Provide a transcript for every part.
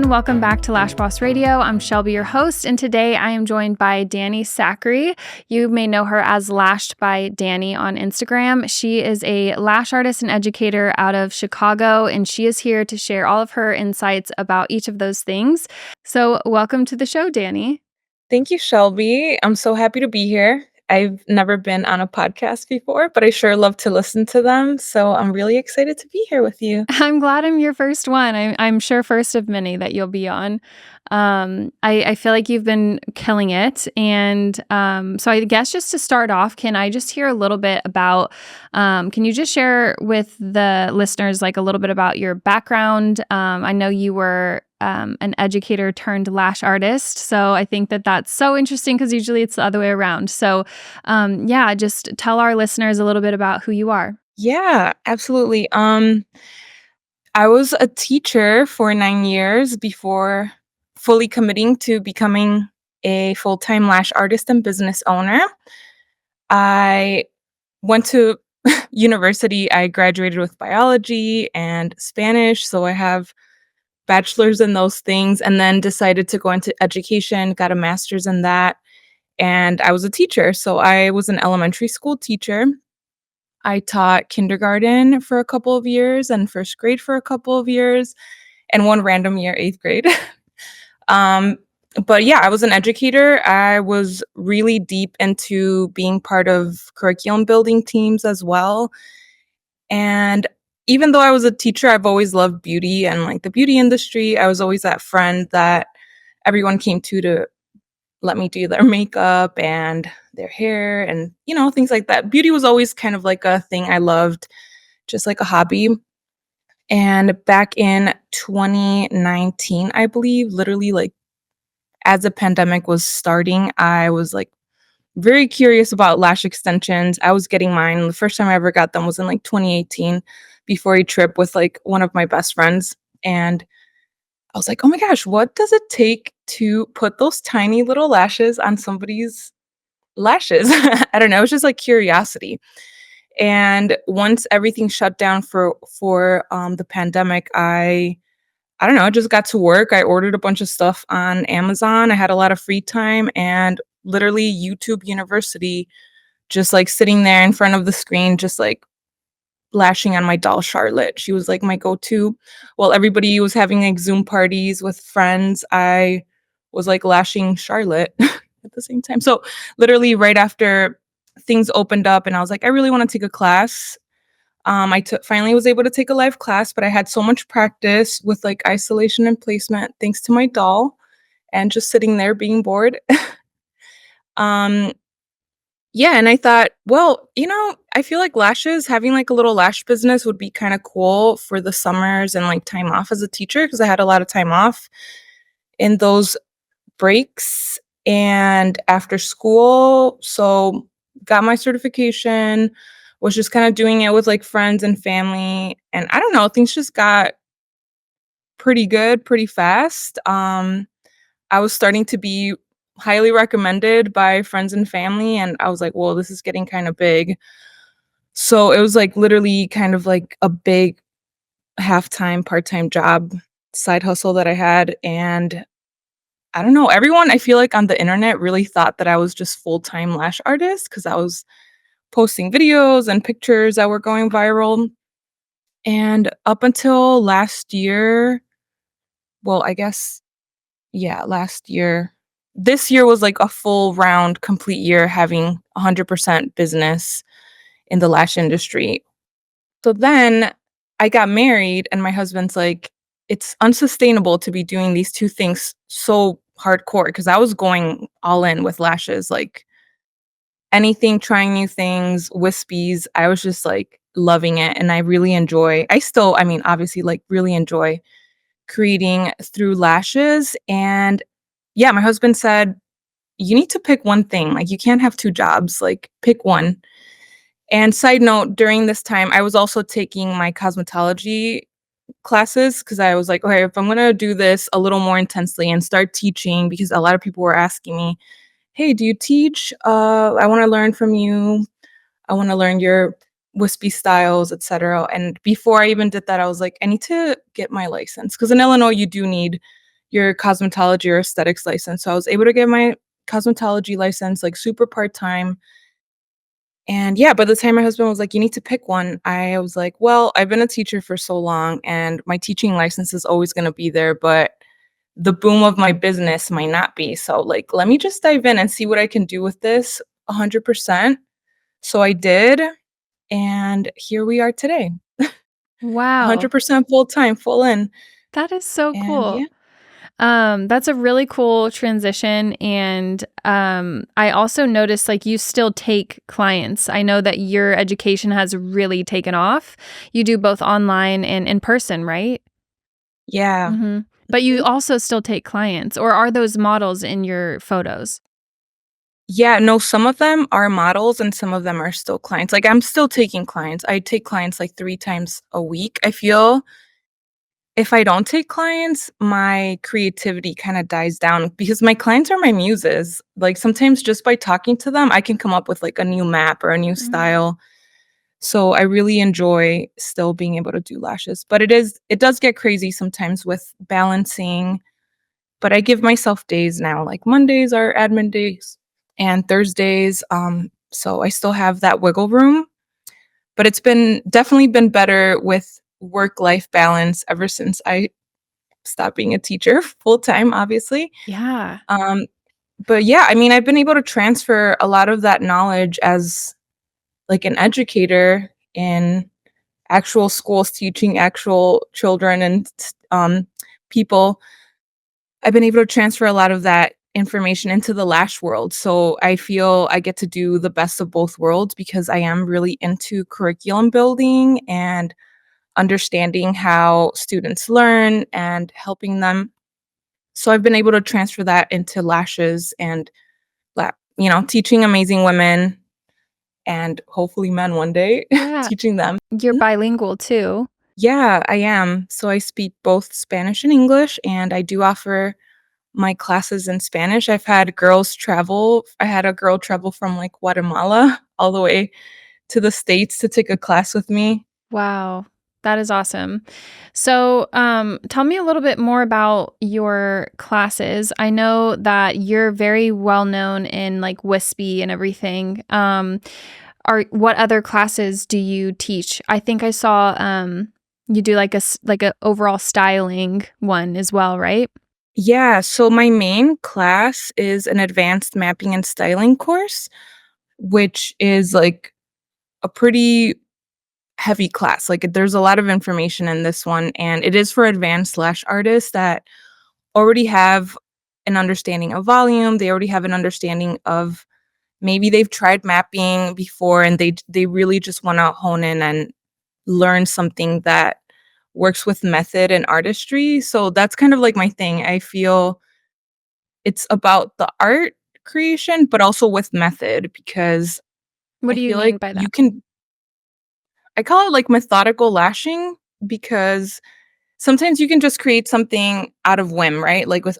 everyone. Welcome back to Lash Boss Radio. I'm Shelby, your host, and today I am joined by Dani Saqri. You may know her as Lashed by Dani on Instagram. She is a lash artist and educator out of Chicago, and she is here to share all of her insights about each of those things. So welcome to the show, Dani. Thank you, Shelby. I'm so happy to be here. I've never been on a podcast before, but I sure love to listen to them. So I'm really excited to be here with you. I'm glad I'm your first one. I'm sure first of many that you'll be on. I feel like you've been killing it. And so I guess just to start off, can I just hear a little bit about, can you just share with the listeners like a little bit about your background? I know you were an educator turned lash artist. So I think that that's so interesting because usually it's the other way around. So yeah, just tell our listeners a little bit about who you are. Yeah, absolutely. I was a teacher for 9 years before fully committing to becoming a full-time lash artist and business owner. I went to university. I graduated with biology and Spanish, so I have bachelor's in those things, and then decided to go into education, got a master's in that, and I was a teacher. So I was an elementary school teacher. I taught kindergarten for a couple of years and first grade for a couple of years, and one random year, eighth grade. um, but yeah, I was an educator. I was really deep into being part of curriculum building teams as well. And even though I was a teacher, I've always loved beauty and like the beauty industry. I was always that friend that everyone came to let me do their makeup and their hair and, things like that. Beauty was always kind of like a thing I loved, just like a hobby. And back in 2019, I believe, literally like as the pandemic was starting, I was like very curious about lash extensions. I was getting mine. The first time I ever got them was in like 2018 before a trip with like one of my best friends. And I was like, oh my gosh, what does it take to put those tiny little lashes on somebody's lashes? I don't know. It's just like curiosity. And once everything shut down for the pandemic, I don't know, I just got to work. I ordered a bunch of stuff on Amazon. I had a lot of free time and literally YouTube University, just like sitting there in front of the screen, just like lashing on my doll Charlotte. She was like my go-to. While everybody was having like Zoom parties with friends, I was like lashing Charlotte at the same time. So literally right after things opened up and I was like, I really want to take a class. Finally was able to take a live class, but I had so much practice with like isolation and placement thanks to my doll and just sitting there being bored. um, yeah, and I thought, well, I feel like lashes, having like a little lash business would be kind of cool for the summers and like time off as a teacher because I had a lot of time off in those breaks and after school. So got my certification, was just kind of doing it with like friends and family. And I don't know, things just got pretty good pretty fast. I was starting to be highly recommended by friends and family. And I was like, well, this is getting kind of big. So it was like literally kind of like a big half-time, part-time job side hustle that I had. And I don't know, everyone I feel like on the internet really thought that I was just full-time lash artist because I was posting videos and pictures that were going viral. And up until last year, well, I guess, yeah, last year, this year was like a full round, complete year having 100% business in the lash industry. So then I got married, and my husband's like, it's unsustainable to be doing these two things so hardcore because I was going all in with lashes, like anything, trying new things, wispies. I was just like loving it. And I mean, obviously, like really enjoy creating through lashes. And yeah, my husband said, you need to pick one thing. Like, you can't have two jobs, like, pick one. And side note, during this time, I was also taking my cosmetology classes because I was like, okay, if I'm going to do this a little more intensely and start teaching, because a lot of people were asking me, hey, do you teach? I want to learn from you. I want to learn your wispy styles, etc. And before I even did that, I was like, I need to get my license because in Illinois, you do need your cosmetology or aesthetics license. So I was able to get my cosmetology license like super part-time. And yeah, by the time my husband was like, "You need to pick one," I was like, "Well, I've been a teacher for so long and my teaching license is always going to be there, but the boom of my business might not be. So like, let me just dive in and see what I can do with this 100%." So I did, and here we are today. Wow. 100% full time, full in. That is so And cool. yeah. That's a really cool transition, and, I also noticed, like, you still take clients. I know that your education has really taken off. You do both online and in person, right? Yeah. Mhm. But you also still take clients, or are those models in your photos? Yeah, no, some of them are models and some of them are still clients. Like, I'm still taking clients. I take clients, like, 3 times a week. I feel if I don't take clients, my creativity kinda dies down because my clients are my muses. Like, sometimes just by talking to them, I can come up with, like, a new map or a new Mhm. style. So, I really enjoy still being able to do lashes, but it does get crazy sometimes with balancing, but I give myself days now, like Mondays are admin days and Thursdays, so I still have that wiggle room, but it's been definitely been better with work-life balance ever since I stopped being a teacher full time, obviously. Yeah. Um, but yeah, I mean, I've been able to transfer a lot of that knowledge as like an educator in actual schools teaching actual children and people. I've been able to transfer a lot of that information into the Lash world. So I feel I get to do the best of both worlds because I am really into curriculum building and understanding how students learn and helping them. So I've been able to transfer that into lashes and teaching amazing women and hopefully men one day, Yeah. teaching them. You're bilingual too. Yeah, I am. So I speak both Spanish and English, and I do offer my classes in Spanish. I've had girls travel. I had a girl travel from like Guatemala all the way to the States to take a class with me. Wow, that is awesome. So, tell me a little bit more about your classes. I know that you're very well known in like wispy and everything. Are what other classes do you teach? I think I saw you do like like a overall styling one as well, right? Yeah, so my main class is an advanced mapping and styling course, which is like a pretty heavy class. Like there's a lot of information in this one, and it is for advanced lash artists that already have an understanding of volume. They already have an understanding of maybe they've tried mapping before and they really just want to hone in and learn something that works with method and artistry. So that's kind of like my thing. I feel it's about the art creation, but also with method because What I do you feel mean like by you that? can I call it like methodical lashing because sometimes you can just create something out of whim, right? Like with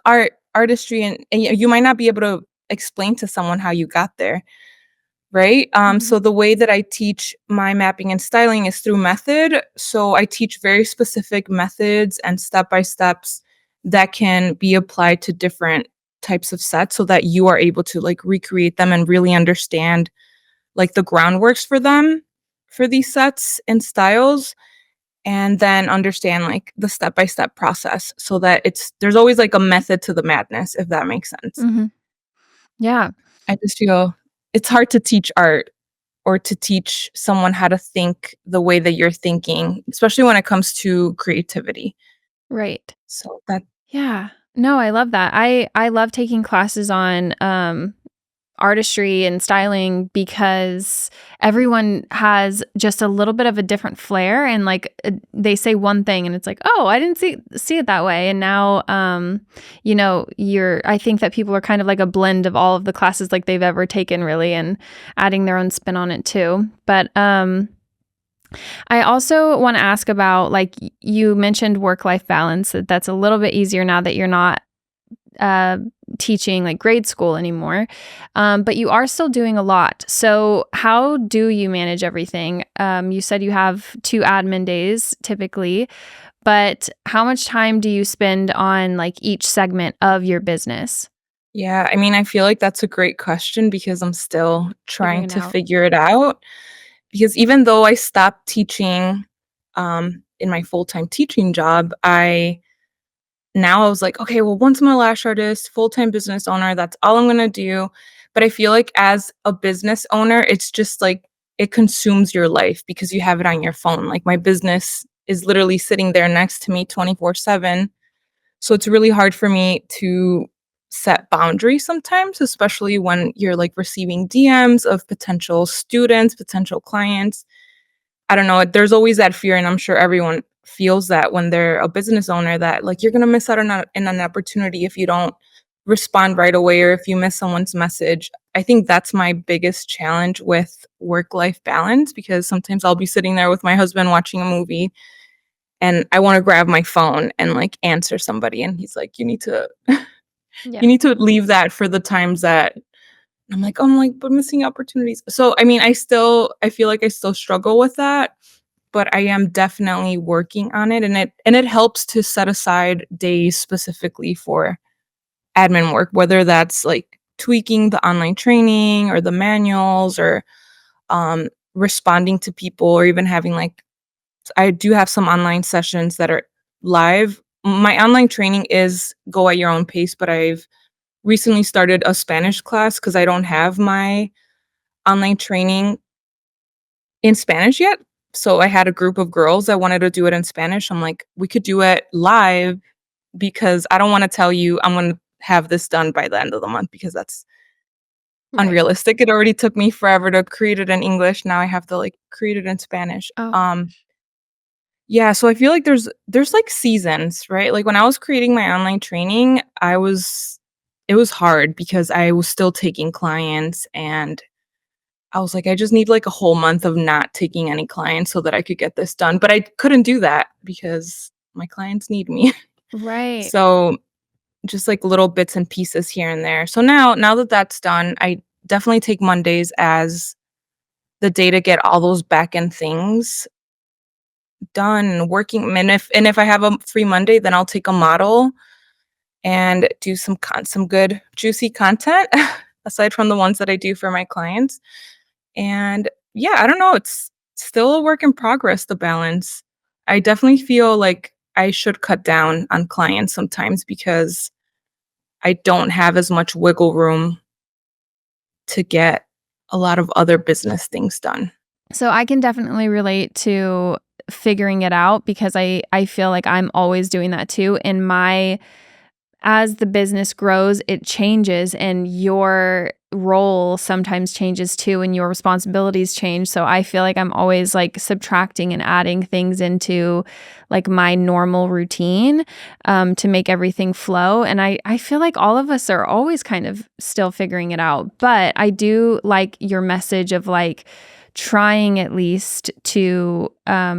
artistry, and you might not be able to explain to someone how you got there, right? Mhm. So the way that I teach my mapping and styling is through method. So I teach very specific methods and step by steps that can be applied to different types of sets so that you are able to like recreate them and really understand like the groundworks for them for these sets and styles and then understand like the step by step process so that there's always like a method to the madness, if that makes sense. Mhm. Yeah. I just feel it's hard to teach art or to teach someone how to think the way that you're thinking, especially when it comes to creativity. Right. So that Yeah. No, I love that. I love taking classes on artistry and styling because everyone has just a little bit of a different flair, and like they say one thing and it's like, "Oh, I didn't see it that way." And now you're I think that people are kind of like a blend of all of the classes like they've ever taken really, and adding their own spin on it too. But I also want to ask about like you mentioned work-life balance, that's a little bit easier now that you're not uh, teaching like grade school anymore, but you are still doing a lot. So, how do you manage everything? You said you have 2 admin days typically, but how much time do you spend on like each segment of your business? Yeah, I mean, I feel like that's a great question because I'm still trying Figuring it to out. figure it out. Because even though I stopped teaching, in my full-time teaching job, I was like, "Okay, well, once I'm a lash artist, full-time business owner, that's all I'm gonna do." But I feel like as a business owner, it's just like it consumes your life because you have it on your phone. Like, my business is literally sitting there next to me 24/7. So it's really hard for me to set boundaries sometimes, especially when you're, like, receiving DMs of potential students, potential clients. I don't know, there's always that fear, and I'm sure everyone feels that when they're a business owner that, like, you're gonna miss out on an opportunity if you don't respond right away or if you miss someone's message. I think that's my biggest challenge with work-life balance because sometimes I'll be sitting there with my husband watching a movie, and I wanna grab my phone and, like, answer somebody, and he's like, "You need to Yeah. you need to leave that for the times that." "But missing opportunities." So, I mean, I feel like I still struggle with that, but I am definitely working on it, and it helps to set aside days specifically for admin work, whether that's, like, tweaking the online training or the manuals or, responding to people or even having, like I do have some online sessions that are live. My online training is go at your own pace, but I've recently started a Spanish class because I don't have my online training in Spanish yet. So I had a group of girls that wanted to do it in Spanish. I'm like, "We could do it live because I don't wanna tell you I'm gonna have this done by the end of the month because that's Right. unrealistic." It already took me forever to create it in English. Now I have to, like, create it in Spanish. Oh gosh. Yeah, so I feel like there's, like, seasons, right? Like, when I was creating my online training, it was hard because I was still taking clients, and I was like, "I just need, like, a whole month of not taking any clients so that I could get this done," but I couldn't do that because my clients need me. Right. So, just, like, little bits and pieces here and there. So now that that's done, I definitely take Mondays as the day to get all those back end things done and working, and if I have a free Monday, then I'll take a model and do some good juicy content aside from the ones that I do for my clients. And yeah, I don't know, it's still a work in progress, the balance. I definitely feel like I should cut down on clients sometimes because I don't have as much wiggle room to get a lot of other business things done. So I can definitely relate to figuring it out because I feel like I'm always doing that too. In my as the business grows, it changes and your role sometimes changes too and your responsibilities change. So I feel like I'm always like subtracting and adding things into like my normal routine to make everything flow. And I feel like all of us are always kind of still figuring it out. But I do like your message of like trying at least to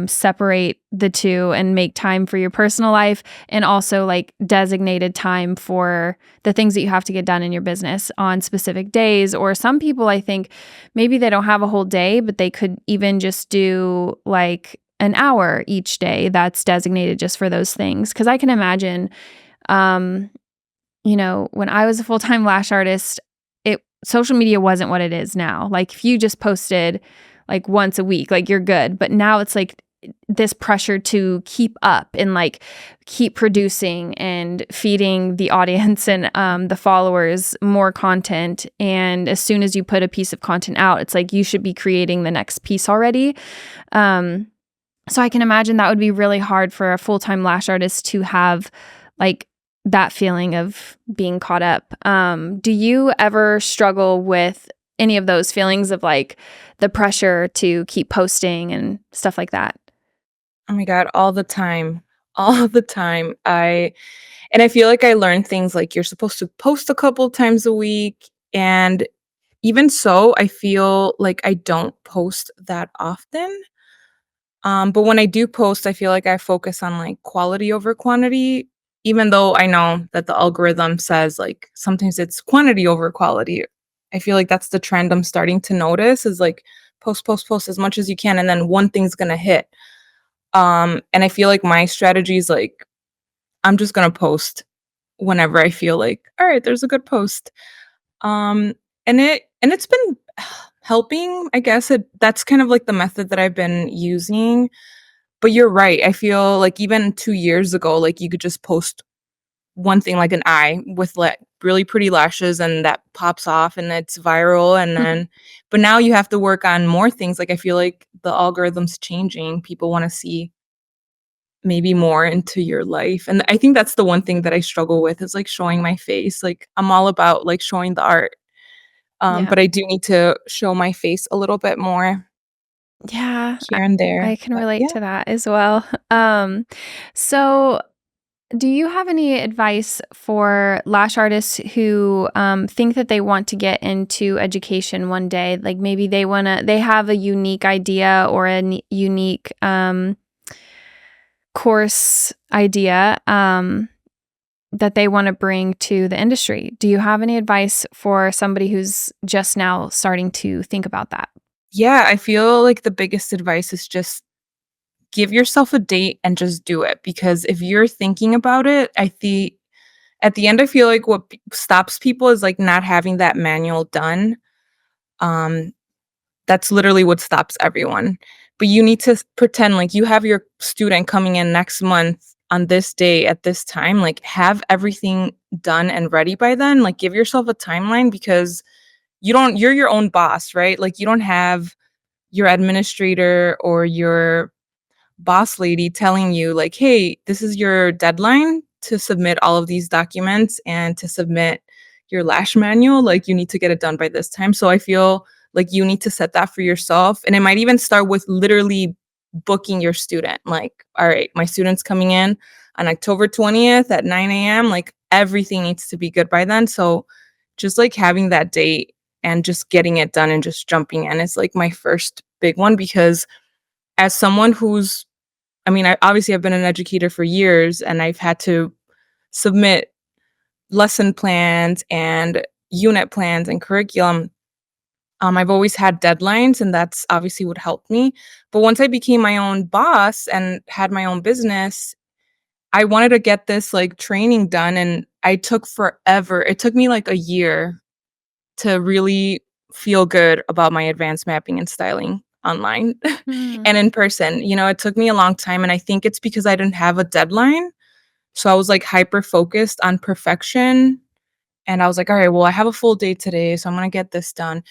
separate the two and make time for your personal life and also like designated time for the things that you have to get done in your business on specific days. Or some people, I think maybe they don't have a whole day, but they could even just do like an hour each day that's designated just for those things. Cause I can imagine, um, when I was a full time lash artist, social media wasn't what it is now. Like if you just posted like once a week, like you're good. But now it's like this pressure to keep up and like keep producing and feeding the audience and the followers more content. And as soon as you put a piece of content out, it's like you should be creating the next piece already. Um, so I can imagine that would be really hard for a full time lash artist to have like that feeling of being caught up. Do you ever struggle with any of those feelings of like the pressure to keep posting and stuff like that? Oh my god, all the time. All the time. I feel like I learned things like you're supposed to post a couple times a week, and even so, I feel like I don't post that often. But when I do post, I feel like I focus on, like, quality over quantity, even though I know that the algorithm says, like, sometimes it's quantity over quality. I feel like that's the trend I'm starting to notice is, like, post, post, post as much as you can, and then one thing's gonna hit. And I feel like my strategy is like, I'm just gonna post whenever I feel like, all right, there's a good post. Um, and it's been helping, I guess that's kind of like the method that I've been using. But you're right. I feel like even 2 years ago, like you could just post one thing like an eye with like really pretty lashes and that pops off and it's viral and then but now you have to work on more things. Like I feel like the algorithm's changing. People want to see maybe more into your life. And I think that's the one thing that I struggle with is like showing my face. Like I'm all about like showing the art. Yeah. But I do need to show my face a little bit more Yeah, here and I there. can But relate yeah. to that as well. So do you have any advice for lash artists who think that they want to get into education one day? Like maybe they have a unique idea or a unique course idea that they want to bring to the industry. Do you have any advice for somebody who's just now starting to think about that? Yeah, I feel like the biggest advice is just give yourself a date and just do it because if you're thinking about it, at the end I feel like what stops people is like not having that manual done. Um that's literally what stops everyone. But you need to pretend like you have your student coming in next month on this day at this time, like have everything done and ready by then. Like give yourself a timeline because you're your own boss, right? Like you don't have your administrator or your boss lady telling you like, "Hey, this is your deadline to submit all of these documents and to submit your lash manual, like you need to get it done by this time." So I feel like you need to set that for yourself and it might even start with literally booking your student. Like, "All right, my student's coming in on October 20th at 9 a.m." Like everything needs to be good by then. So just like having that date and just getting it done and just jumping in is like my first big one because as someone who's I mean, I've been an educator for years and I've had to submit lesson plans and unit plans and curriculum. I've always had deadlines and that's obviously what helped me. But once I became my own boss and had my own business, I wanted to get this like training done and I took forever. It took me like a year to really feel good about my advanced mapping and styling online Hmm. and in person. You know, it took me a long time and I think it's because I didn't have a deadline. So I was like hyper focused on perfection and I was like, all right, well, I have a full day today, so I'm going to get this done.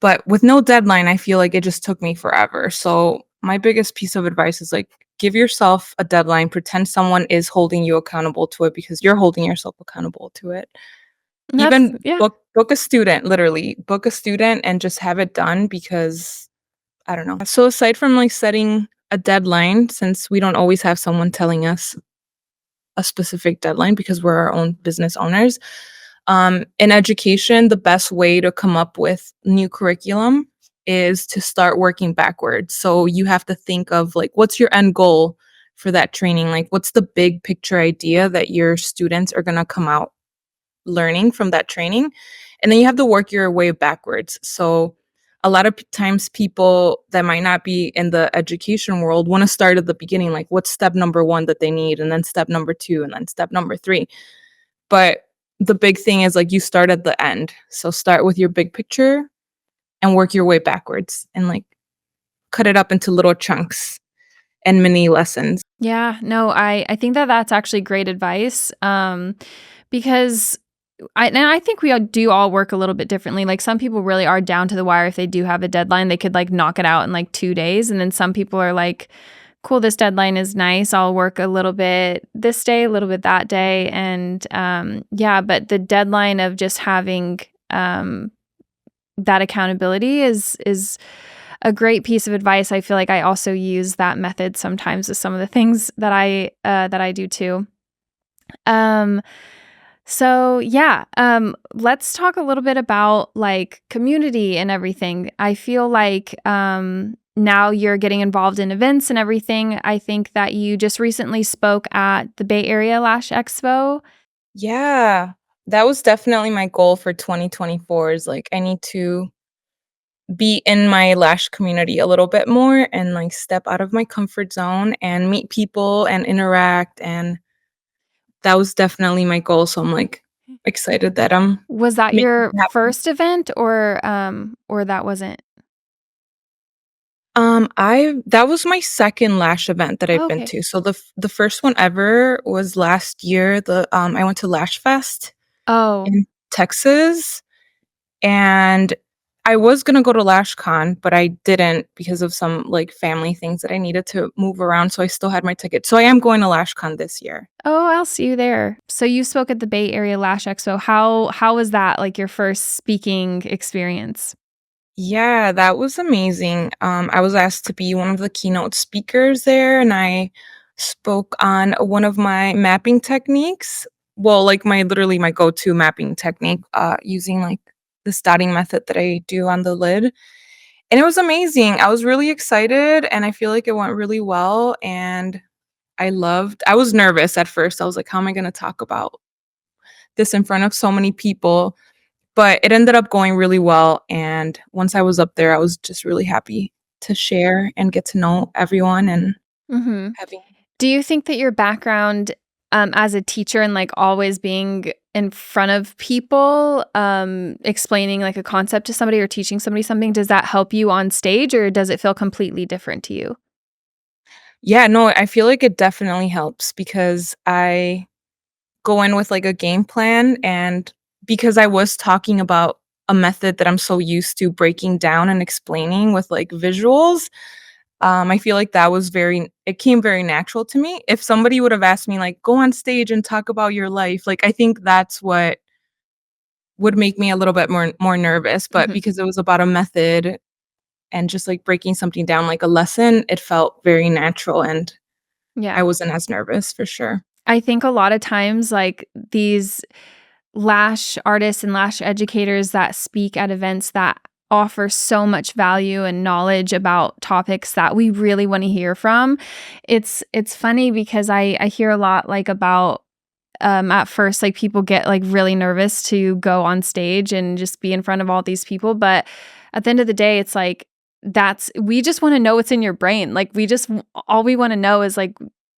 But with no deadline, I feel like it just took me forever. So my biggest piece of advice is like give yourself a deadline, pretend someone is holding you accountable to it because you're holding yourself accountable to it. That's Even yeah. book a student, literally. Book a student and just have it done because I don't know. So aside from like setting a deadline, since we don't always have someone telling us a specific deadline because we're our own business owners, in education, the best way to come up with new curriculum is to start working backwards. So you have to think of like, what's your end goal for that training? Like, what's the big picture idea that your students are going to come out learning from that training? And then you have to work your way backwards. So a lot of times people that might not be in the education world want to start at the beginning, like what's step number one that they need, and then step number two, and then step number three. But the big thing is like you start at the end. So start with your big picture and work your way backwards and like cut it up into little chunks and mini lessons. Yeah, no, I think that that's actually great advice, because I think we all do all work a little bit differently. Like some people really are down to the wire. If they do have a deadline, they could like knock it out in like 2 days, and then some people are like, "Cool, this deadline is nice. I'll work a little bit this day, a little bit that day," and yeah. But the deadline of just having that accountability is a great piece of advice. I feel like I also use that method sometimes with some of the things that I do too. Um, so yeah, let's talk a little bit about like community and everything. I feel like now you're getting involved in events and everything. I think that you just recently spoke at the Bay Area Lash Expo. Yeah. That was definitely my goal for 2024 is like I need to be in my lash community a little bit more and, like, step out of my comfort zone and meet people and interact, and that was definitely my goal, so I'm, like, excited that I'm Was that making your it happen. first event or that wasn't? I that was my 2nd lash event that I've Oh, been okay. to. So the first one ever was last year. I went to Lash Fest Oh. in Texas, and I was gonna go to LashCon, but I didn't because of some, like, family things that I needed to move around, so I still had my ticket. So I am going to LashCon this year. Oh, I'll see you there. So you spoke at the Bay Area Lash Expo. How was that, like, your first speaking experience? Yeah, that was amazing. I was asked to be one of the keynote speakers there, and I spoke on one of my mapping techniques. Well, like my literally my go-to mapping technique, using like this dotting method that I do on the lid. And it was amazing. I was really excited and I feel like it went really well. And I was nervous at first. I was like, how am I going to talk about this in front of so many people? But it ended up going really well, and once I was up there, I was just really happy to share and get to know everyone and Mhm. having. Do you think that your background, as a teacher and, like, always being in front of people, explaining, like, a concept to somebody or teaching somebody something, does that help you on stage, or does it feel completely different to you? Yeah, no, I feel like it definitely helps because I go in with, like, a game plan, and because I was talking about a method that I'm so used to breaking down and explaining with, like, visuals, I feel like that was very it came very natural to me. If somebody would have asked me, like, "Go on stage and talk about your life," like, I think that's what would make me a little bit more nervous, but Mhm. because it was about a method and just, like, breaking something down like a lesson, it felt very natural, and I Yeah. wasn't as nervous for sure. I think a lot of times, like, these lash artists and lash educators that speak at events that offer so much value and knowledge about topics that we really wanna hear from. It's funny because I hear a lot, like, about, at first, like, people get, like, really nervous to go on stage and just be in front of all these people, but at the end of the day, it's like, that's we just wanna know what's in your brain, like, we just w all we wanna know is, like,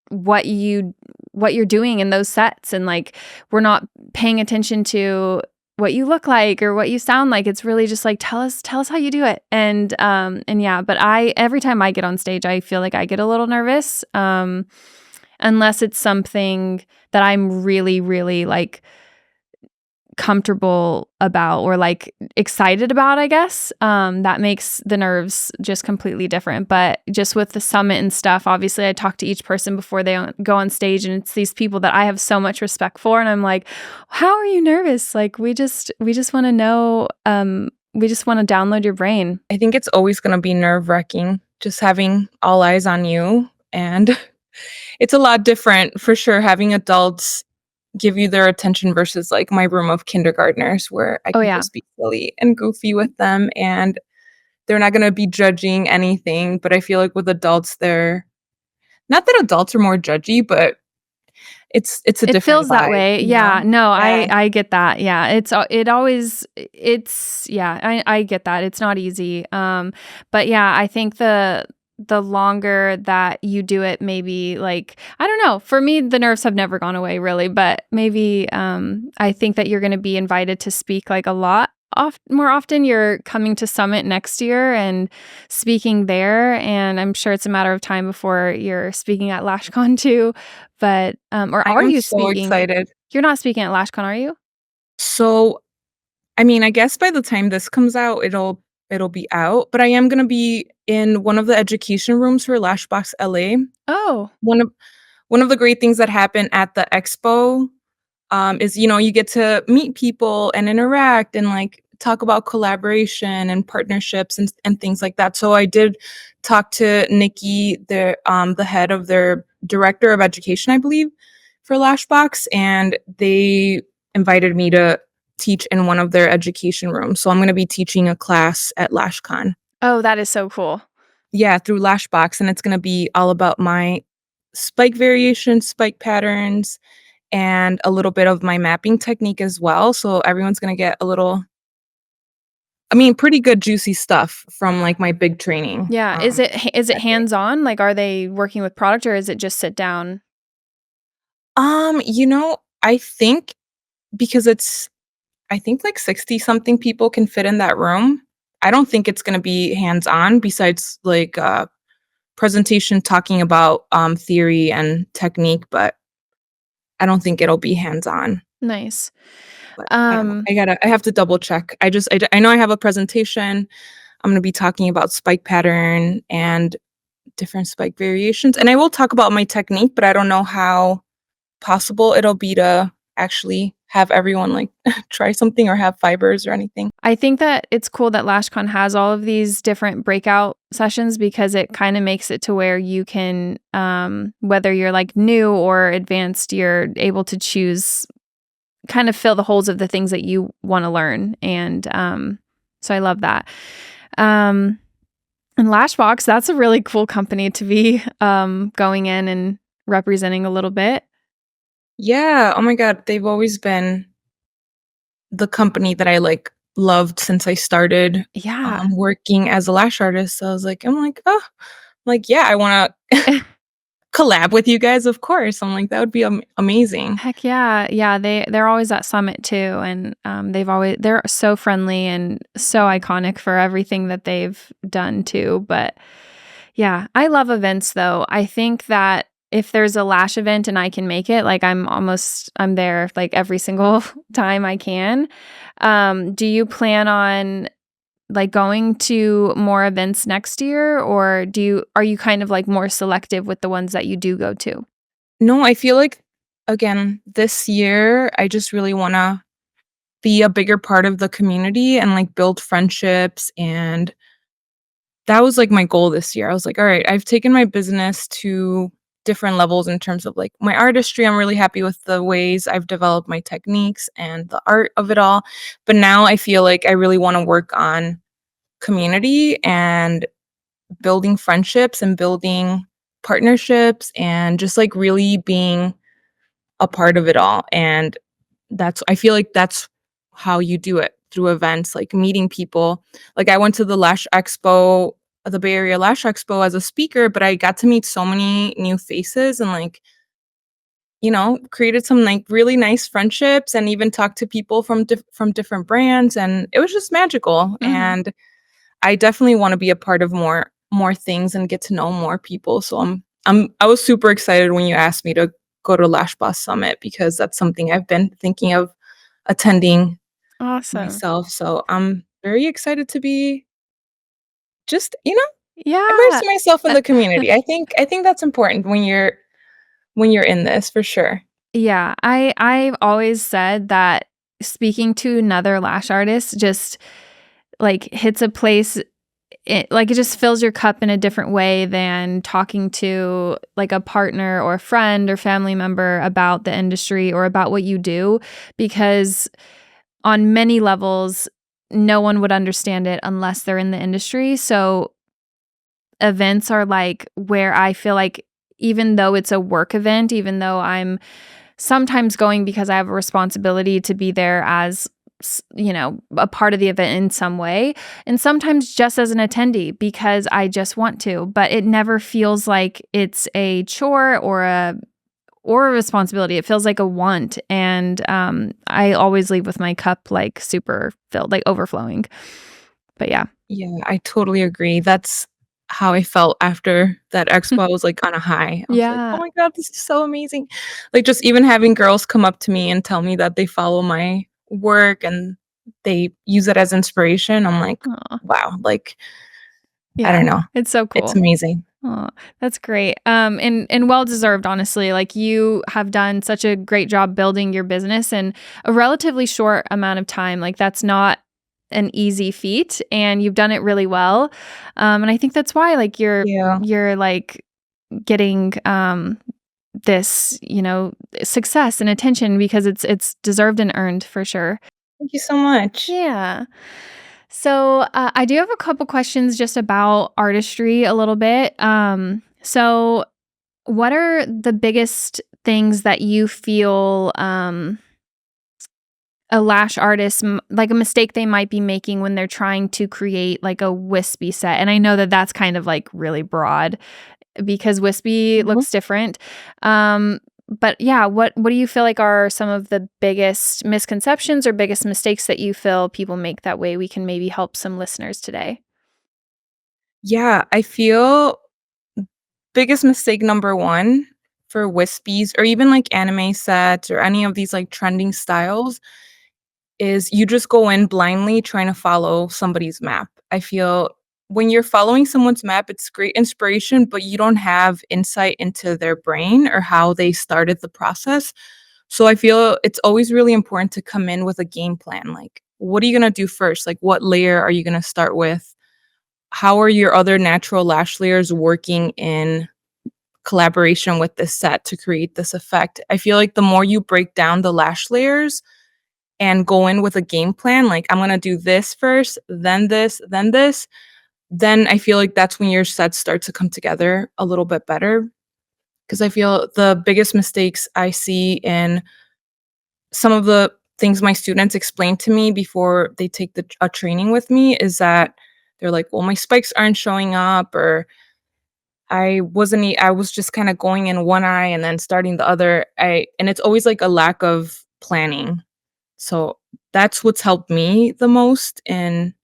what you what you're doing in those sets, and, like, we're not paying attention to what you look like or what you sound like. It's really just like, tell us how you do it, and yeah, but I every time I get on stage, I feel like I get a little nervous, unless it's something that I'm really, really, like, comfortable about or, like, excited about, I guess. That makes the nerves just completely different, but just with the summit and stuff, obviously, I talk to each person before they go on stage, and it's these people that I have so much respect for, and I'm like, "How are you nervous?" Like, we just wanna know, we just wanna download your brain. I think it's always gonna be nerve-wracking just having all eyes on you, and it's a lot different for sure having adults give you their attention versus, like, my room of kindergartners where I Oh, can yeah. just be silly and goofy with them, and they're not gonna be judging anything, but I feel like with adults, they're not that adults are more judgy, but it's a It different feels that vibe, way. you know? Yeah, no, Yeah. I get that. Yeah, it always it's yeah, I get that. It's not easy. But yeah, I think the longer that you do it, maybe, like, I don't know. For me, the nerves have never gone away really, but maybe I think that you're going to be invited to speak, like, a lot more often. You're coming to Summit next year and speaking there, and I'm sure it's a matter of time before you're speaking at LashCon too. But, or I are am you so speaking? excited. You're not speaking at LashCon, are you? So, I mean, I guess by the time this comes out, it'll be out, but I am gonna be in one of the education rooms for Lash Boss LA. Oh. One of one of the great things that happen at the expo, is, you get to meet people and interact and, like, talk about collaboration and partnerships and things like that. So I did talk to Nikki, the head of their director of education, I believe, for Lashbox, and they invited me to teach in one of their education rooms. So I'm gonna be teaching a class at LashCon. Oh, that is so cool. Yeah, through Lashbox, and it's gonna be all about my spike variations, spike patterns, and a little bit of my mapping technique as well, so everyone's gonna get I mean, pretty good juicy stuff from, like, my big training. Yeah. Is it That day. hands-on? Like, are they working with product or is it just sit down? I think because I think, like, 60 something people can fit in that room. I don't think it's gonna be hands-on besides, like, presentation talking about, theory and technique, but I don't think it'll be hands-on. Nice. But I don't know. Um, I have to double check. I know I have a presentation. I'm gonna be talking about spike pattern and different spike variations, and I will talk about my technique, but I don't know how possible it'll be to actually have everyone, like, try something or have fibers or anything. I think that it's cool that LashCon has all of these different breakout sessions because it kind of makes it to where you can, whether you're like new or advanced, you're able to choose, kind of fill the holes of the things that you want to learn. And so I love that. Um, and Lashbox, that's a really cool company to be going in and representing a little bit. Yeah, oh my god, they've always been the company that I, like, loved since I started, Yeah. working as a lash artist, so I'm like, "Oh," like, "Yeah, I wanna collab with you guys, of course." I'm like, "That would be amazing." Heck yeah. Yeah, they're always at Summit too, and, they're so friendly and so iconic for everything that they've done too, but yeah, I love events though. I think that if there's a Lash event and I can make it, like, I'm there, like, every single time I can. Do you plan on, like, going to more events next year, or are you kind of, like, more selective with the ones that you do go to? No, I feel like, again, this year, I just really wanna be a bigger part of the community and, like, build friendships, and that was, like, my goal this year. I was like, "Alright, I've taken my business to different levels in terms of, like, my artistry. I'm really happy with the ways I've developed my techniques and the art of it all, but now I feel like I really wanna work on community and building friendships and building partnerships and just, like, really being a part of it all, and I feel like that's how you do it, through events, like meeting people. Like, I went to the Bay Area Lash Expo as a speaker, but I got to meet so many new faces and, like, created some, like, really nice friendships and even talked to people from different brands, and it was just magical, Mhm. and I definitely wanna be a part of more things and get to know more people, so I was super excited when you asked me to go to Lash Boss Summit because that's something I've been thinking of attending Awesome. myself, so I'm very excited to be just, Yeah. immersing myself in the community. I think that's important when you're in this for sure. Yeah, I've always said that speaking to another lash artist just, like, hits a place, it just fills your cup in a different way than talking to, like, a partner or a friend or family member about the industry or about what you do, because on many levels, no one would understand it unless they're in the industry, so events are, like, where I feel like even though it's a work event, even though I'm sometimes going because I have a responsibility to be there as a part of the event in some way, and sometimes just as an attendee because I just want to, but it never feels like it's a chore or a responsibility. It feels like a want, and I always leave with my cup, like, super filled, like, overflowing. But yeah. Yeah, I totally agree. That's how I felt after that expo. I was, like, on a high. I was like, "Oh Yeah. my god, this is so amazing." Like, just even having girls come up to me and tell me that they follow my work and they use it as inspiration, I'm like, Aw. "Wow." Like, I Yeah. don't know. It's so It's cool. amazing. Aw, that's great. And well deserved, honestly. Like, you have done such a great job building your business in a relatively short amount of time. Like, that's not an easy feat, and you've done it really well. And I think that's why, like, Yeah. you're like getting this, success and attention because it's deserved and earned for sure. Thank you so much. Yeah. So, I do have a couple questions just about artistry a little bit. So what are the biggest things that you feel, a lash artist, like a mistake they might be making when they're trying to create like a wispy set? And I know that that's kind of like really broad because wispy Mhm. looks different. But yeah, what do you feel like are some of the biggest misconceptions or biggest mistakes that you feel people make that way we can maybe help some listeners today? Yeah, I feel biggest mistake number 1 for wispies or even, like, anime sets or any of these, like, trending styles is you just go in blindly trying to follow somebody's map. I feel when you're following someone's map, it's great inspiration, but you don't have insight into their brain or how they started the process. So I feel it's always really important to come in with a game plan. Like, what are you gonna do first? Like, what layer are you gonna start with? How are your other natural lash layers working in collaboration with this set to create this effect? I feel like the more you break down the lash layers and go in with a game plan, like, "I'm gonna do this first, then this," then I feel like that's when your sets start to come together a little bit better. Because I feel the biggest mistakes I see in some of the things my students explain to me before they take a training with me is that they're like, "Well, my spikes aren't showing up," or I was just kinda going in one eye and then starting the other. I and it's always, like, a lack of planning. So, that's what's helped me the most in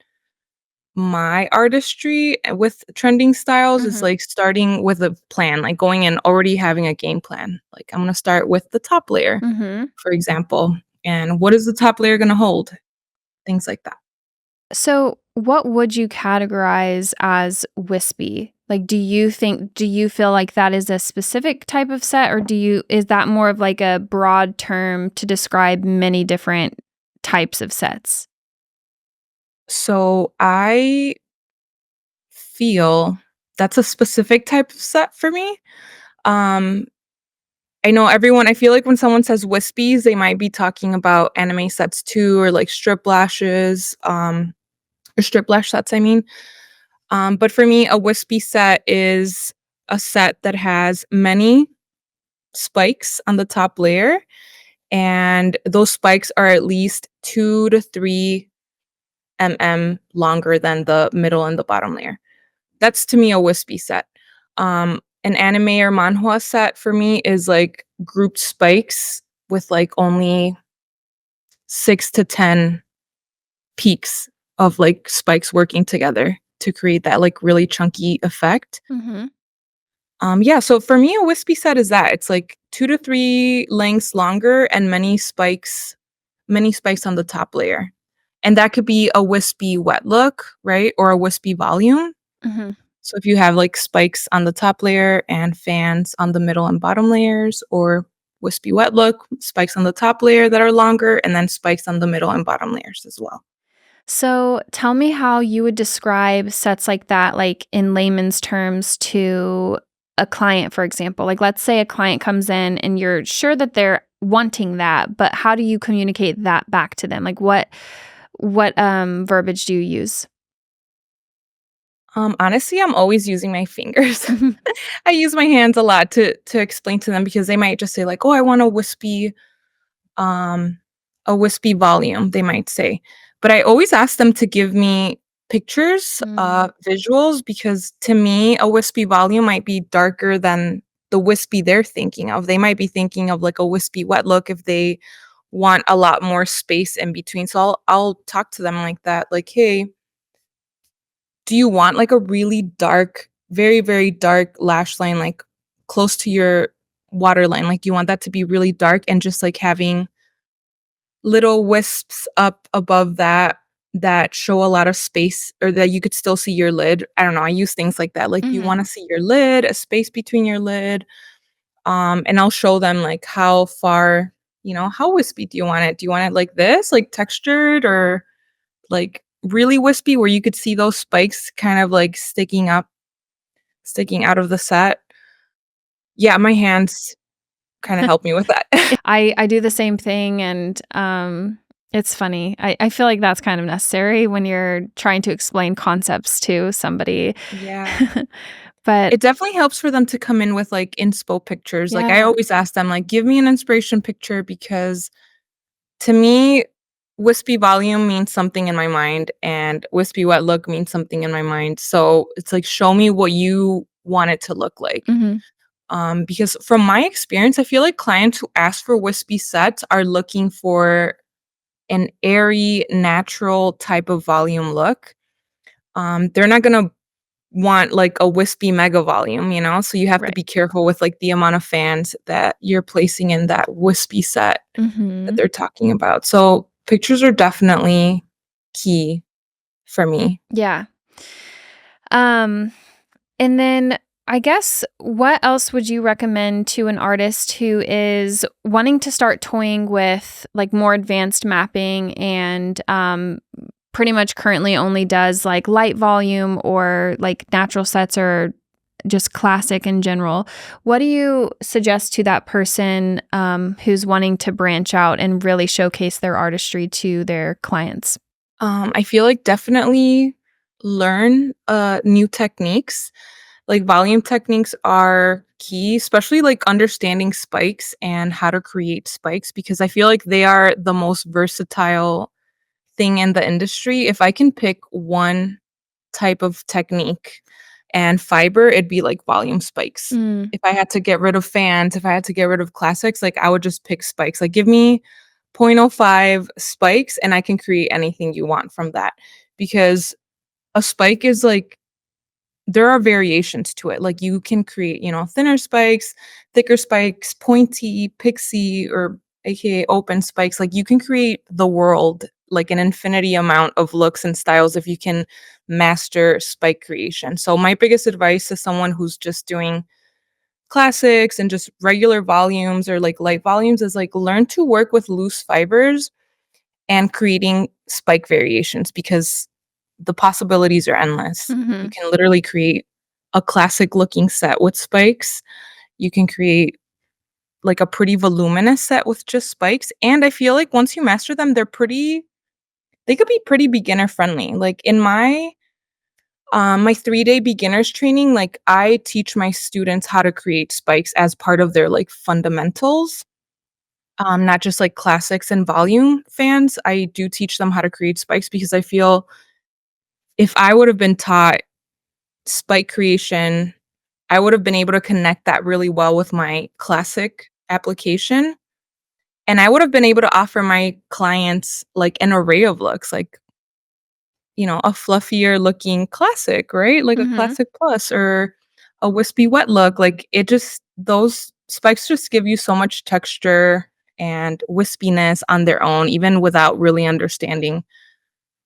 my artistry with trending styles is, Mhm. like, starting with a plan, like, going in already having a game plan. Like, I'm gonna start with the top layer, Mhm. for example, and what is the top layer gonna hold? Things like that. So, what would you categorize as wispy? Like, do you feel like that is a specific type of set, or is that more of like a broad term to describe many different types of sets? So, I feel that's a specific type of set for me. Um, I feel like when someone says wispies, they might be talking about anime sets too, or, like, strip lashes, or strip lash sets, I mean. But for me, a wispy set is a set that has many spikes on the top layer, and those spikes are at least 2 to 3 longer than the middle and the bottom layer. That's to me a wispy set. An anime or manhwa set for me is like grouped spikes with like only 6 to 10 peaks of like spikes working together to create that like really chunky effect. Mhm. Yeah, so for me, a wispy set is that it's like 2 to 3 lengths longer and many spikes on the top layer. And that could be a wispy wet look, right? Or a wispy volume. Mhm. So if you have like spikes on the top layer and fans on the middle and bottom layers, or wispy wet look, spikes on the top layer that are longer, and then spikes on the middle and bottom layers as well. So, tell me how you would describe sets like that, like in layman's terms, to a client, for example. Like, let's say a client comes in and you're sure that they're wanting that, but how do you communicate that back to them? Like, what verbiage do you use? Honestly, I'm always using my fingers. Mhm. I use my hands a lot to explain to them because they might just say like, "Oh, I want um, a wispy volume," they might say. But I always ask them to give me pictures, Mm. visuals, because to me, a wispy volume might be darker than the wispy they're thinking of. They might be thinking of like a wispy wet look if they want a lot more space in between. So I'll talk to them like that, like, "Hey, do you want like a really dark, very, very dark lash line, like close to your waterline? Like, do you want that to be really dark and just like having little wisps up above that show a lot of space or that you could still see your lid?" I don't know, I use things like that, like, you Mhm. wanna see your lid, a space between your lid, and I'll show them, like, how far how wispy do you want it? Do you want it like this, like, textured or, like, really wispy where you could see those spikes kind of, like, sticking out of the set? Yeah, my hands kinda help me with that. I do the same thing, and it's funny. I feel like that's kind of necessary when you're trying to explain concepts to somebody. Yeah. But It definitely helps for them to come in with, like, inspo pictures, like, I yeah. always ask them, like, "Give me an inspiration picture," because to me, wispy volume means something in my mind, and wispy wet look means something in my mind. So it's like, show me what you want it to look like. Mhm. Because from my experience, I feel like clients who ask for wispy sets are looking for an airy, natural type of volume look. They're not gonna want like a wispy mega volume, you know? So you have to Right. be careful with like the amount of fans that you're placing in that wispy set that Mhm. they're talking about. So pictures are definitely key for me. Yeah. Um, and then I guess what else would you recommend to an artist who is wanting to start toying with like more advanced mapping and pretty much currently only does like light volume or like natural sets or just classic in general? What do you suggest to that person who's wanting to branch out and really showcase their artistry to their clients? I feel like definitely learn new techniques. Like volume techniques are key, especially like understanding spikes and how to create spikes because I feel like they are the most versatile thing in the industry. If I can pick one type of technique and fiber, it'd be like volume spikes. Mm. If I had to get rid of fans, if I had to get rid of classics, like I would just pick spikes. Like give me 0.05 spikes and I can create anything you want from that. Because a spike is like there are variations to it. Like you can create, thinner spikes, thicker spikes, pointy, pixie, or aka open spikes. Like you can create the world, like an infinity amount of looks and styles if you can master spike creation. So my biggest advice to someone who's just doing classics and just regular volumes or like light volumes is like learn to work with loose fibers and creating spike variations because the possibilities are endless. You Mhm. can literally create a classic looking set with spikes. You can create like a pretty voluminous set with just spikes. And I feel like once you master them, they could be pretty beginner friendly. Like in my 3-day beginners training, like I teach my students how to create spikes as part of their like fundamentals. Not just like classics and volume fans. I do teach them how to create spikes because I feel if I would have been taught spike creation, I would have been able to connect that really well with my classic application, and I would have been able to offer my clients, like, an array of looks, like, a fluffier looking classic, right? Like a Mhm. classic plus or a wispy wet look, like, it just those spikes just give you so much texture and wispiness on their own, even without really understanding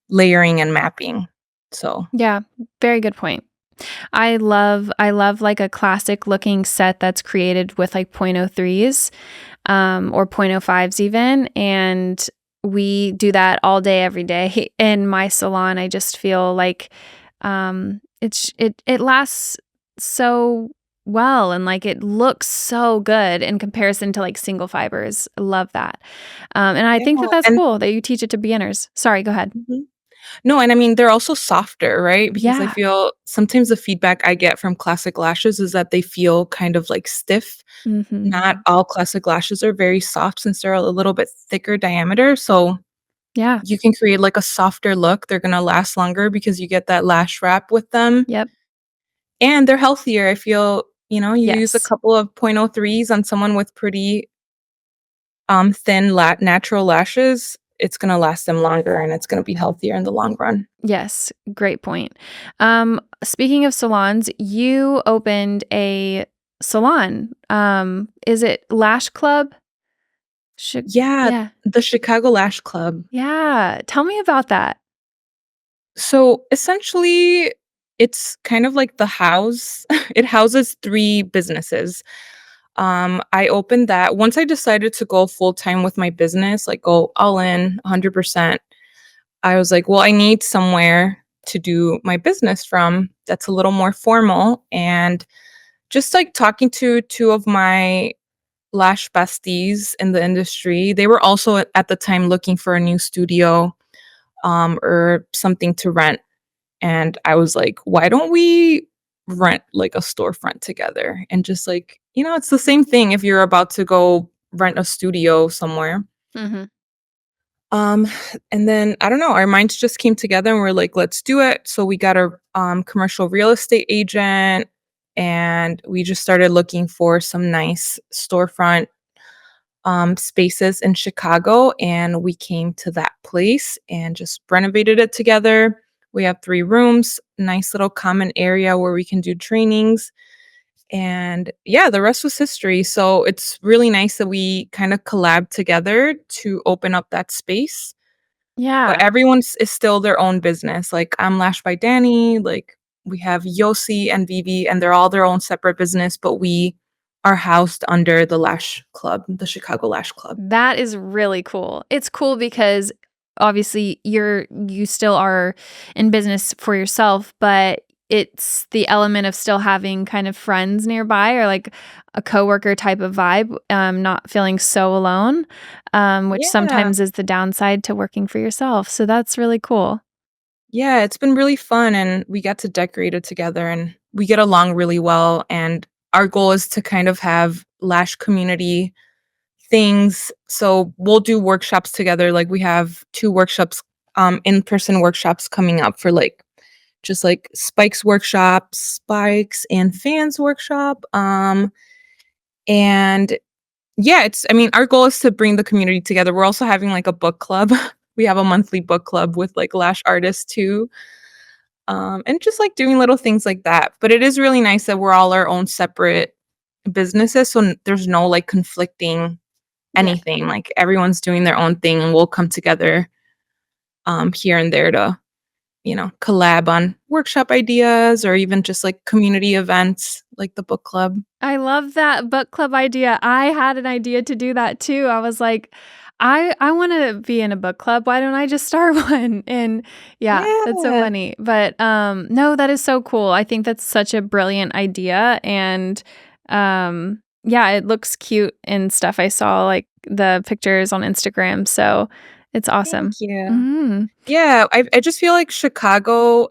layering and mapping, so Yeah, very good point. I love like a classic looking set that's created with like point oh 0.03s or point oh 0.05s even, and we do that all day every day in my salon. I just feel like it lasts so well and like it looks so good in comparison to like single fibers. I love that. And I yeah, think that that's and cool that you teach it to beginners. Sorry, go ahead. mhm. No, and I mean, they're also softer, right? Because I Yeah. feel sometimes the feedback I get from classic lashes is that they feel kind of like stiff. Mhm. Not all classic lashes are very soft since they're a little bit thicker diameter. So Yeah. you can create like a softer look. They're going to last longer because you get that lash wrap with them. Yep. And they're healthier. I feel, you use a Yes. couple of point oh 0.03s on someone with pretty thin natural lashes. It's going to last them longer and it's going to be healthier in the long run. Yes, great point. Speaking of salons, you opened a salon. Is it Lash Club? Chi Yeah, yeah. the Chicago Lash Club. Yeah. Tell me about that. So, essentially, it's kind of like the house. It houses 3 businesses. I opened that once I decided to go full-time with my business, like, go all in 100%, I was like, "Well, I need somewhere to do my business from that's a little more formal," and just, like, talking to 2 of my lash besties in the industry, they were also at the time looking for a new studio, or something to rent. And I was like, "Why don't we rent, like, a storefront together?" And just, like, it's the same thing if you're about to go rent a studio somewhere. Mhm. Um, and then I don't know, our minds just came together and we're like, let's do it. So we got a commercial real estate agent and we just started looking for some nice storefront spaces in Chicago. And we came to that place and just renovated it together. We have 3 rooms, nice little common area where we can do trainings. And yeah, the rest was history. So it's really nice that we kind of collab together to open up that space, but Yeah. everyone's is still their own business. Like, I'm Lash by Dani, like, we have Yossi and Vivi, and they're all their own separate business, but we are housed under the Lash Club, the Chicago Lash Club. That is really cool. It's cool because obviously you still are in business for yourself, but it's the element of still having kind of friends nearby or like a coworker type of vibe, not feeling so alone, which Yeah. sometimes is the downside to working for yourself. So that's really cool. Yeah, it's been really fun, and we got to decorate it together, and we get along really well, and our goal is to kind of have Lash community things. So we'll do workshops together. Like, we have 2 workshops, in-person workshops coming up for, like, just, like, Spikes workshop, Spikes and Fans workshop, and yeah, it's I mean, our goal is to bring the community together. We're also having, like, a book club. We have a monthly book club with, like, Lash artists too, and just, like, doing little things like that. But it is really nice that we're all our own separate businesses, so there's no, like, conflicting Yeah. anything. Like, everyone's doing their own thing, and we'll come together, here and there to, collab on workshop ideas or even just, like, community events like the book club. I love that book club idea. I had an idea to do that too. I was like, I want to be in a book club. Why don't I just start one? And yeah, that's so Yeah. funny. But no, that is so cool. I think that's such a brilliant idea and yeah, it looks cute and stuff. I saw like the pictures on Instagram, so it's Thank awesome. you. Mhm. Yeah, I just feel like Chicago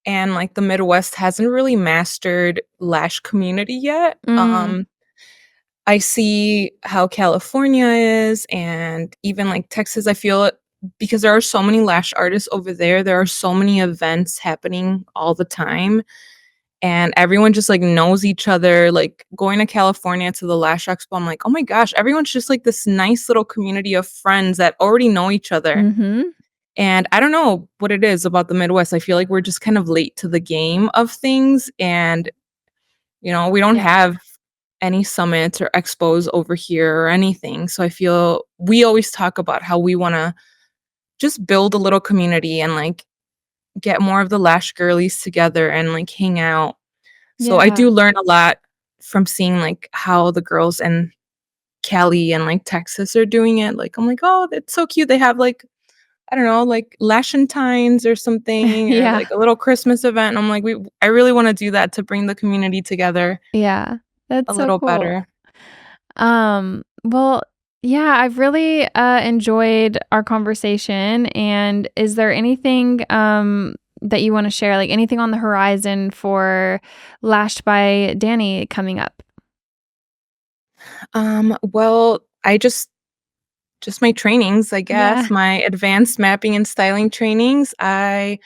and, like, the Midwest hasn't really mastered Lash community yet. Mm. I see how California is and even, like, Texas, I feel it because there are so many Lash artists over there, there are so many events happening all the time, and everyone just, like, knows each other. Like, going to California to the Lash Expo, I'm like, "Oh my gosh, everyone's just, like, this nice little community of friends that already know each other." Mhm. And I don't know what it is about the Midwest. I feel like we're just kind of late to the game of things, and, we don't Yeah. have any summits or expos over here or anything. So I feel we always talk about how we wanna just build a little community and, like, get more of the Lash girlies together and, like, hang out. So I Yeah. do learn a lot from seeing, like, how the girls in Cali and, like, Texas are doing it. Like, I'm like, "Oh, that's so cute." They have, like, I don't know, like, Lashentines or something or, Yeah. like, a little Christmas event, and I'm like, I really wanna do that to bring the community together Yeah. a That's so little cool. better. Well, yeah, I've really enjoyed our conversation. And is there anything that you want to share, like anything on the horizon for Lashed by Dani coming up? Well, I just my trainings, I guess, Yeah. my advanced mapping and styling trainings. I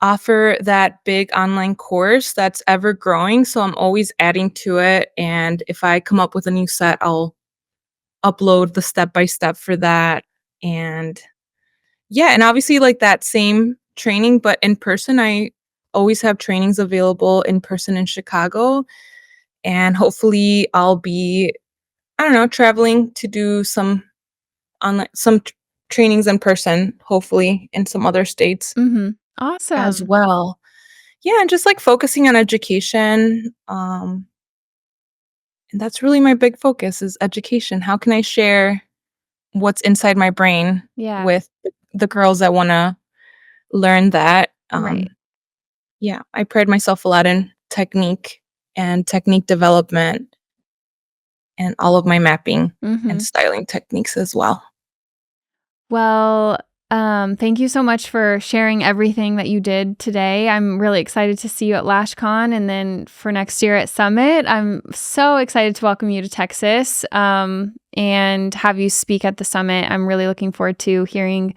offer that big online course that's ever growing, so I'm always adding to it, and if I come up with a new set, I'll upload the step by step for that, and yeah, and obviously, like, that same training, but in person, I always have trainings available in person in Chicago, and hopefully, I'll be, I don't know, traveling to do some trainings in person, hopefully, in some other states Mhm. as Awesome. well. Yeah, and just, like, focusing on education, and that's really my big focus is education. How can I share what's inside my brain Yeah. with the girls that wanna learn that? Right. Yeah, I pride myself a lot in technique and technique development and all of my mapping and Mhm. styling techniques as well. Well, thank you so much for sharing everything that you did today. I'm really excited to see you at LashCon and then for next year at Summit. I'm so excited to welcome you to Texas. and have you speak at the summit. I'm really looking forward to hearing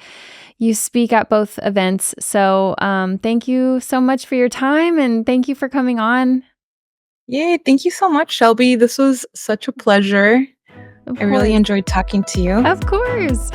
you speak at both events. So, thank you so much for your time and thank you for coming on. Yay, thank you so much, Shelby. This was such a pleasure. Of I really course. enjoyed talking to you. Of course.